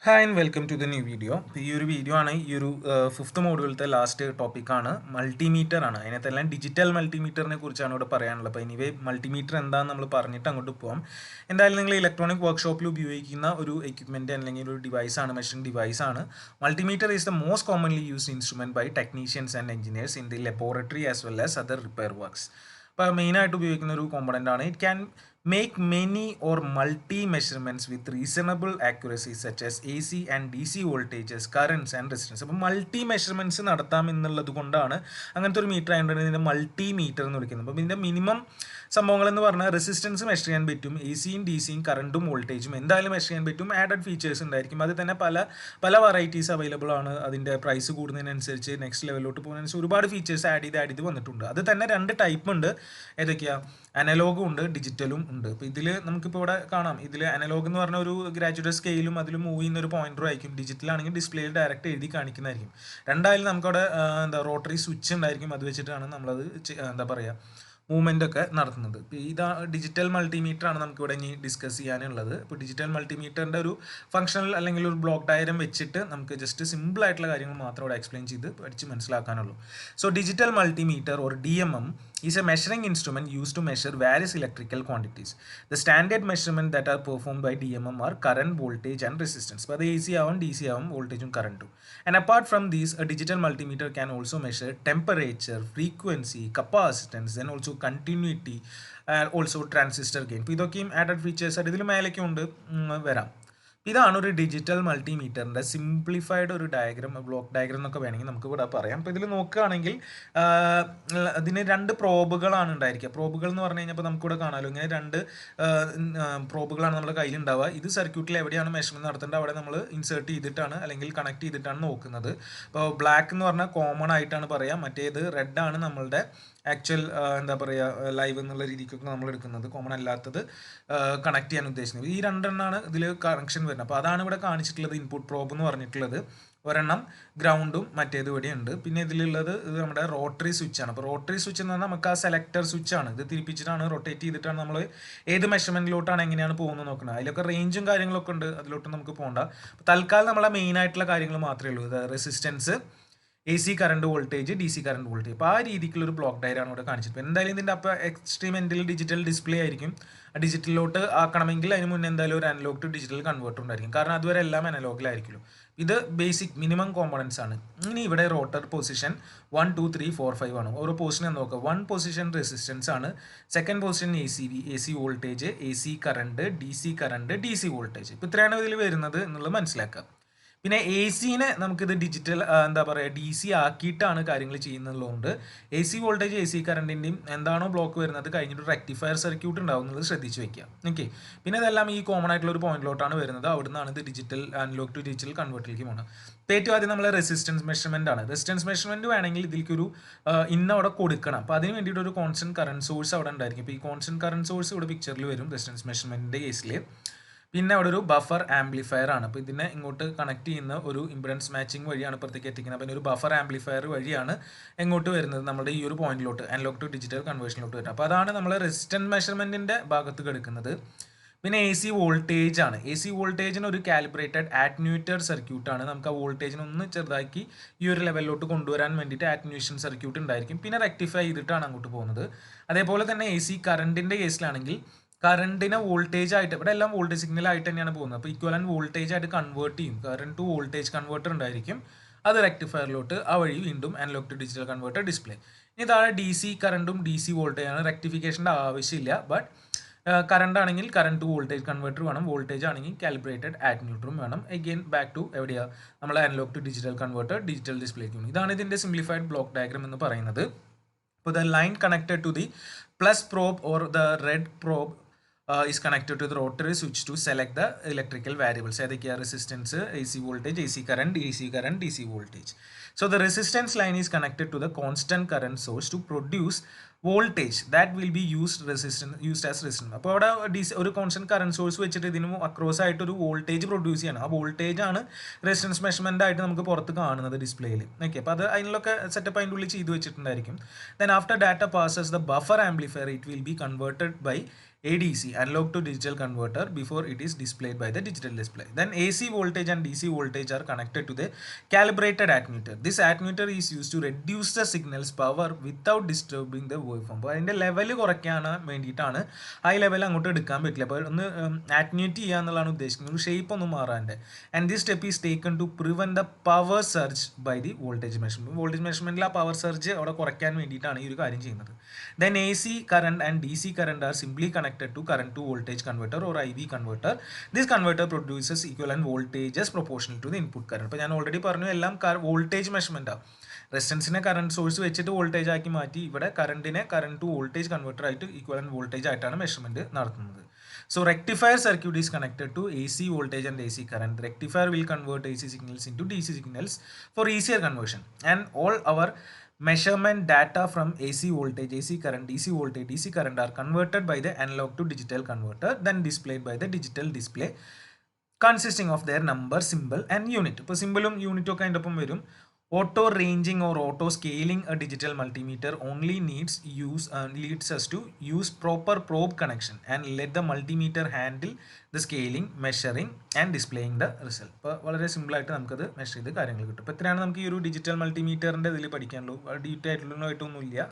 Hi and welcome to the new video. ഈ ഒരു video ആണ് ഈ ഒരു ഫിഫ്ത്ത് മോഡ്യൂളിലത്തെ ലാസ്റ്റ് ടോപ്പിക്കാണ് മൾട്ടിമീറ്റർ ആണ്. അതിനകത്തെല്ലാം ഡിജിറ്റൽ മൾട്ടിമീറ്ററിനെ കുറിച്ചാണ് ഇവിടെ പറയാനുള്ളത്. അപ്പോൾ എനിവേ മൾട്ടിമീറ്റർ എന്താണെന്ന് നമ്മൾ പറഞ്ഞിട്ട് അങ്ങോട്ട് പോകാം. എന്തായാലും നിങ്ങൾ ഇലക്ട്രോണിക് വർക്ക്ഷോപ്പിൽ ഉപയോഗിക്കുന്ന ഒരു എക്യുപ്മെൻറ്റ് അല്ലെങ്കിൽ ഒരു ഡിവൈസാണ്, മെഷറിംഗ് ഡിവൈസാണ്. Multimeter is the most commonly used instrument by technicians and engineers in the laboratory as well as other repair works. അപ്പോൾ മെയിനായിട്ട് ഉപയോഗിക്കുന്ന ഒരു കോമ്പണൻ്റ് ആണ്. It can make many or multi measurements with reasonable accuracy such as AC and DC voltages, currents and resistance. അപ്പോൾ multi measurements നടത്താം എന്നുള്ളത് കൊണ്ടാണ് അങ്ങനത്തെ ഒരു മീറ്റർ ആയതുകൊണ്ട് ഇതിൻ്റെ മൾട്ടി മീറ്റർ എന്ന് വിളിക്കുന്നത്. അപ്പോൾ ഇതിൻ്റെ മിനിമം സംഭവങ്ങൾ എന്ന് പറഞ്ഞാൽ റെസിസ്റ്റൻസ് മെഷർ ചെയ്യാൻ പറ്റും, എ സിയും ഡി സിയും കറണ്ടും വോൾട്ടേജും എന്തായാലും മെഷർ ചെയ്യാൻ പറ്റും. ആഡഡ് ഫീച്ചേഴ്സ് ഉണ്ടായിരിക്കും. അത് തന്നെ പല വെറൈറ്റീസ് അവൈലബിൾ ആണ്. അതിൻ്റെ പ്രൈസ് കൂടുന്നതിനനുസരിച്ച് നെക്സ്റ്റ് ലെവലിലോട്ട് പോകുന്നതിനനുസരിച്ച് ഒരുപാട് ഫീച്ചേഴ്സ് ആഡ് ചെയ്ത് വന്നിട്ടുണ്ട്. അത് തന്നെ രണ്ട് ടൈപ്പ് ഉണ്ട്. ഏതൊക്കെയാണ്? അനലോഗും ഉണ്ട്, ഡിജിറ്റലും ഉണ്ട്. അപ്പോൾ ഇതിൽ നമുക്കിപ്പോൾ ഇവിടെ കാണാം. ഇതിൽ അനലോഗ് എന്ന് പറഞ്ഞ ഒരു ഗ്രാജുവേറ്റ് സ്കെയിലും അതിൽ മൂവ് ചെയ്യുന്ന ഒരു പോയിന്ററും ആയിരിക്കും. ഡിജിറ്റലാണെങ്കിൽ ഡിസ്പ്ലേയിൽ ഡയറക്റ്റ് എഴുതി കാണിക്കുന്നതായിരിക്കും. രണ്ടായാലും നമുക്കവിടെ റോട്ടറി സ്വിച്ച് ഉണ്ടായിരിക്കും. അത് വെച്ചിട്ടാണ് നമ്മളത് മൂവ്മെൻ്റ് ഒക്കെ നടത്തുന്നത്. ഇപ്പോൾ ഇതാ ഡിജിറ്റൽ മൾട്ടിമീറ്റർ ആണ് നമുക്കിവിടെ ഇനി ഡിസ്കസ് ചെയ്യാനുള്ളത്. ഇപ്പോൾ ഡിജിറ്റൽ മൾട്ടിമീറ്ററിൻ്റെ ഒരു ഫംഗ്ഷണൽ അല്ലെങ്കിൽ ഒരു ബ്ലോക്ക് ഡയഗ്രം വെച്ചിട്ട് നമുക്ക് ജസ്റ്റ് സിമ്പിൾ ആയിട്ടുള്ള കാര്യങ്ങൾ മാത്രം ഇവിടെ എക്സ്പ്ലെയിൻ ചെയ്ത് പഠിച്ച് മനസ്സിലാക്കാനുള്ളൂ. So digital multimeter or DMM is a measuring instrument used to measure various electrical quantities. The standard measurement that are performed by DMM are current, voltage and resistance. But the AC ആവും DC ആവും voltage current too. And apart from these, a digital multimeter can also measure temperature, frequency, capacitance, then also continuity and also transistor gain. ഇപ്പോൾ ഇതൊക്കെയും added features ആയിട്ട് ഇതിൽ മേലേക്കും ഉണ്ട് വരാം. ഇതാണ് ഒരു ഡിജിറ്റൽ മൾട്ടിമീറ്ററിൻ്റെ സിംപ്ലിഫൈഡ് ഒരു ഡയഗ്രാം, ബ്ലോക്ക് ഡയഗ്രാം എന്നൊക്കെ വേണമെങ്കിൽ നമുക്ക് ഇവിടെ പറയാം. അപ്പോൾ ഇതിൽ നോക്കുകയാണെങ്കിൽ അതിന് രണ്ട് പ്രോബുകളാണ് ഉണ്ടായിരിക്കുക. പ്രോബുകൾ എന്ന് പറഞ്ഞു കഴിഞ്ഞാൽ നമുക്കിവിടെ കാണാമല്ലോ, ഇങ്ങനെ രണ്ട് പ്രോബുകളാണ് നമ്മുടെ കയ്യിലുണ്ടാവുക. ഇത് സർക്യൂട്ടിൽ എവിടെയാണ് മെഷർമെൻറ്റ് നടത്തേണ്ടത് അവിടെ നമ്മൾ ഇൻസേർട്ട് ചെയ്തിട്ടാണ് അല്ലെങ്കിൽ കണക്ട് ചെയ്തിട്ടാണ് നോക്കുന്നത്. അപ്പോൾ ബ്ലാക്ക് എന്ന് പറഞ്ഞാൽ കോമൺ ആയിട്ടാണ് പറയുക, മറ്റേത് റെഡ് ആണ് നമ്മളുടെ ആക്ച്വൽ ലൈവ് എന്നുള്ള രീതിക്കൊക്കെ നമ്മൾ എടുക്കുന്നത്. കോമൺ അല്ലാത്തത് കണക്ട് ചെയ്യാൻ ഉദ്ദേശിക്കുന്നത്. ഈ രണ്ടെണ്ണമാണ് ഇതിൽ കണക്ഷൻ വരുന്നത്. അപ്പോൾ അതാണ് ഇവിടെ കാണിച്ചിട്ടുള്ളത് ഇൻപുട്ട് പ്രോബ് എന്ന് പറഞ്ഞിട്ടുള്ളത്. ഒരെണ്ണം ഗ്രൗണ്ടും മറ്റേത് ഇവിടെ ഉണ്ട്. പിന്നെ ഇതിലുള്ളത് ഇത് നമ്മുടെ റോട്ടറി സ്വിച്ചാണ്. അപ്പോൾ റോട്ടറി സ്വിച്ച് എന്ന് പറഞ്ഞാൽ നമുക്ക് ആ സെലക്ടർ സ്വിച്ചാണ്. ഇത് തിരിപ്പിച്ചിട്ടാണ് റൊട്ടേറ്റ് ചെയ്തിട്ടാണ് നമ്മൾ ഏത് മെഷർമെൻറ്റിലോട്ടാണ് എങ്ങനെയാണ് പോകുന്നത് നോക്കുന്നത്. അതിലൊക്കെ റേഞ്ചും കാര്യങ്ങളൊക്കെ ഉണ്ട്, അതിലോട്ട് നമുക്ക് പോകണ്ട. അപ്പോൾ തൽക്കാലം നമ്മളെ മെയിൻ ആയിട്ടുള്ള കാര്യങ്ങൾ മാത്രമേ ഉള്ളൂ. ഇത് resistance, AC current voltage, DC current voltage. അപ്പോൾ ആ രീതിക്കുള്ളൊരു ബ്ലോക്ക് ഡയഗ്രാം ഇവിടെ കാണിച്ചിട്ട് എന്തായാലും ഇതിൻ്റെ അപ്പോൾ എക്സ്ട്രീം എൻഡിൽ ഡിജിറ്റൽ ഡിസ്പ്ലേ ആയിരിക്കും. ഡിജിറ്റലിലോട്ട് ആക്കണമെങ്കിൽ അതിന് മുന്നേ എന്തായാലും ഒരു അനലോഗ് ടു ഡിജിറ്റൽ കൺവേർട്ടർ ഉണ്ടായിരിക്കും. കാരണം അതുവരെ എല്ലാം അനലോഗിലായിരിക്കുമല്ലോ. ഇത് ബേസിക് മിനിമം കോമ്പണൻസ് ആണ്. ഇനി ഇവിടെ റോട്ടർ പൊസിഷൻ 1 2 3 4 5 ആണ്. ഓരോ പൊസിഷൻ എന്ന് നോക്കുക. 1 പൊസിഷൻ റെസിസ്റ്റൻസ് ആണ്, second position AC voltage, AC current, DC current, DC voltage. ഇപ്പോൾ ഇത്രയാണ് ഇതിൽ വരുന്നത് എന്നുള്ളത് മനസ്സിലാക്കുക. പിന്നെ AC-നെ നമുക്കിത് ഡിജിറ്റൽ DC ആക്കിയിട്ടാണ് കാര്യങ്ങൾ ചെയ്യുന്നതുകൊണ്ട് AC വോൾട്ടേജ്, AC കറണ്ടിൻ്റെയും എന്താണോ ബ്ലോക്ക് വരുന്നത് കഴിഞ്ഞിട്ട് റെക്ടിഫയർ സർക്യൂട്ട് ഉണ്ടാവുന്നത് ശ്രദ്ധിച്ച് വെക്കുക. ഓക്കെ. പിന്നെ ഇതെല്ലാം ഈ കോമൺ ആയിട്ടുള്ള ഒരു പോയിന്റിലോട്ടാണ് വരുന്നത്. അവിടെ നിന്നാണ് ഇത് ഡിജിറ്റൽ അനലോഗ് ടു ഡിജിറ്റൽ കൺവേർട്ടിലേക്ക് പോകുന്നത്. ഏറ്റവും ആദ്യം നമ്മൾ റെസിസ്റ്റൻസ് മെഷർമെൻ്റ് ആണ്. റെസിസ്റ്റൻസ് മെഷർമെൻറ്റ് വേണമെങ്കിൽ ഇതിലേക്കൊരു അവിടെ കൊടുക്കണം. അപ്പോൾ അതിന് വേണ്ടിയിട്ട് ഒരു കോൺസ്റ്റന്റ് കറണ്ട് സോഴ്സ് അവിടെ ഉണ്ടായിരിക്കും. അപ്പോൾ ഈ കോൺസ്റ്റന്റ് കറണ്ട് സോഴ്സ് ഇവിടെ പിക്ചറിൽ വരും റെസിസ്റ്റൻസ് മെഷർമെൻറ്റിൻ്റെ കേസിൽ. പിന്നെ അവിടെ ഒരു ബഫർ ആംപ്ലിഫയർ ആണ്. അപ്പോൾ ഇതിനെ ഇങ്ങോട്ട് കണക്ട് ചെയ്യുന്ന ഒരു ഇംപെഡൻസ് മാച്ചിങ് വഴിയാണ് ഇപ്പുറത്തേക്ക് എത്തിക്കുന്നത്. അപ്പോൾ ഒരു ബഫർ ആംപ്ലിഫയർ വഴിയാണ് എങ്ങോട്ട് വരുന്നത് നമ്മുടെ ഈ ഒരു പോയിന്റിലോട്ട് അനലോഗ് ടു ഡിജിറ്റൽ കൺവേർഷനിലോട്ട് വരുന്നത്. അപ്പോൾ അതാണ് നമ്മൾ റെസിസ്റ്റൻസ് മെഷർമെൻറ്റിൻ്റെ ഭാഗത്ത് കിടക്കുന്നത്. പിന്നെ AC വോൾട്ടേജ് ആണ്. AC വോൾട്ടേജിന് ഒരു കാലിബ്രേറ്റഡ് ആറ്റ്ന്യൂറ്റർ സർക്യൂട്ടാണ്. നമുക്ക് ആ വോൾട്ടേജിനെ ഒന്ന് ചെറുതാക്കി ഈ ഒരു ലെവലിലോട്ട് കൊണ്ടുവരാൻ വേണ്ടിയിട്ട് ആറ്റ്ന്യൂഷൻ സർക്യൂട്ട് ഉണ്ടായിരിക്കും. പിന്നെ റെക്ടിഫൈ ചെയ്തിട്ടാണ് അങ്ങോട്ട് പോകുന്നത്. അതേപോലെ തന്നെ AC കറണ്ടിൻ്റെ കേസിലാണെങ്കിൽ കറണ്ടിനെ വോൾട്ടേജ് ആയിട്ട് ഇവിടെ എല്ലാം വോൾട്ടേജ് സിഗ്നൽ ആയിട്ട് തന്നെയാണ് പോകുന്നത്. അപ്പോൾ ഇക്വലന്റ് വോൾട്ടേജ് ആയിട്ട് കൺവേർട്ട് ചെയ്യും. കറണ്ട് ടു വോൾട്ടേജ് കൺവേർട്ടർ ഉണ്ടായിരിക്കും. അത് റെക്ടിഫയറിലോട്ട് ആ വഴി വീണ്ടും analog to digital converter display. ഇനി താഴെ DC കറണ്ടും DC വോൾട്ടേജ് ആണ്. റെക്ടിഫിക്കേഷൻ്റെ ആവശ്യമില്ല. ബട്ട് കറണ്ട് ആണെങ്കിൽ കറണ്ട് ടു വോൾട്ടേജ് കൺവേർട്ടർ വേണം, വോൾട്ടേജ് ആണെങ്കിൽ കാലിബ്രേറ്റഡ് ആറ്റ്ന്യൂട്ടറും വേണം. അഗെയിൻ ബാക്ക് ടു എവിടെയാണ് നമ്മൾ analog to digital converter digital ഡിസ്പ്ലേക്ക് വേണം. ഇതാണ് ഇതിൻ്റെ സിംപ്ലിഫൈഡ് ബ്ലോക്ക് ഡയഗ്രാം എന്ന് പറയുന്നത്. അപ്പോൾ the line connected to the plus probe or the red probe is connected to the rotary switch to select the electrical variables. ഏതൊക്കെയാണ്? Resistance, AC voltage, AC current, DC voltage. So the resistance line is connected to the constant current source to produce voltage that will be used as resistance. അപ്പോൾ അവിടെ ഒരു constant current source വെച്ചിട്ട് ഇതിന് across ആയിട്ട് ഒരു voltage produce ചെയ്യണം. ആ voltage ആണ് റെസിസ്റ്റൻസ് മെഷർമെൻ്റ് ആയിട്ട് നമുക്ക് പുറത്ത് കാണുന്നത് ഡിസ്പ്ലേയിൽ. ഓക്കെ. അപ്പോൾ അത് അതിലൊക്കെ സെറ്റപ്പ് അതിൻ്റെ ഉള്ളിൽ ചെയ്ത് വെച്ചിട്ടുണ്ടായിരിക്കും. Then after data passes the buffer amplifier it will be converted by ADC, analog to digital converter, before it is displayed by the digital display. Then AC voltage and DC voltage are connected to the calibrated attenuator. This attenuator is used to reduce the signal's power without disturbing the waveform. അപ്പോൾ അതിൻ്റെ level കുറയ്ക്കാൻ വേണ്ടിയിട്ടാണ് high level അങ്ങോട്ട് എടുക്കാൻ പറ്റില്ല. അപ്പോൾ ഒന്ന് ആറ്റ്ന്യൂറ്റ് ചെയ്യുക എന്നുള്ളതാണ് ഉദ്ദേശിക്കുന്നത്, ഷേപ്പ് ഒന്നും മാറാണ്ട്. And this step is taken to prevent the power surge by the voltage measurement. Voltage മെഷർമെൻറ്റിൽ ആ പവർ സർജ് അവിടെ കുറയ്ക്കാൻ വേണ്ടിയിട്ടാണ് ഈ ഒരു കാര്യം ചെയ്യുന്നത്. Then AC current and DC current are simply connected to current to voltage converter or IV converter. This converter produces equivalent voltages proportional to the input current. അപ്പോൾ ഞാൻ ഓൾറെഡി പറഞ്ഞു എല്ലാം വോൾട്ടേജ് മെഷർമെൻ്റ് ആണ്. റെസിസ്റ്റൻസിനെ കറണ്ട് സോഴ്സ് വെച്ചിട്ട് voltage ആക്കി മാറ്റി ഇവിടെ കറണ്ടിനെ current to voltage converter ആയിട്ട് ഈക്വലന്റ് വോൾട്ടേജ് ആയിട്ടാണ് മെഷർമെന്റ് നടത്തുന്നത്. So rectifier circuit is connected to AC voltage and AC current. The rectifier will convert AC signals into DC signals for easier conversion. And all our measurement data from AC voltage, AC current, DC voltage, DC current are converted by the analog to digital converter, then displayed by the digital display consisting of their number, symbol and unit. ഇപ്പോൾ സിമ്പിളും യൂണിറ്റും ഒക്കെ അതിൻ്റെ ഒപ്പം വരും. Auto ranging or auto scaling a digital multimeter only leads us to use proper probe connection and let the multimeter handle the scaling, measuring and displaying the result. അപ്പോൾ വളരെ simple ആയിട്ട് നമുക്കത് മെഷർ ചെയ്ത് കാര്യങ്ങൾ കിട്ടും. അപ്പോൾ ഇത്രയാണ് നമുക്ക് ഈ ഒരു ഡിജിറ്റൽ മൾട്ടിമീറ്ററിൻ്റെ ഇതിൽ പഠിക്കാനുള്ളൂ. ഡീറ്റെയിൽ ആയിട്ടൊന്നുമില്ല.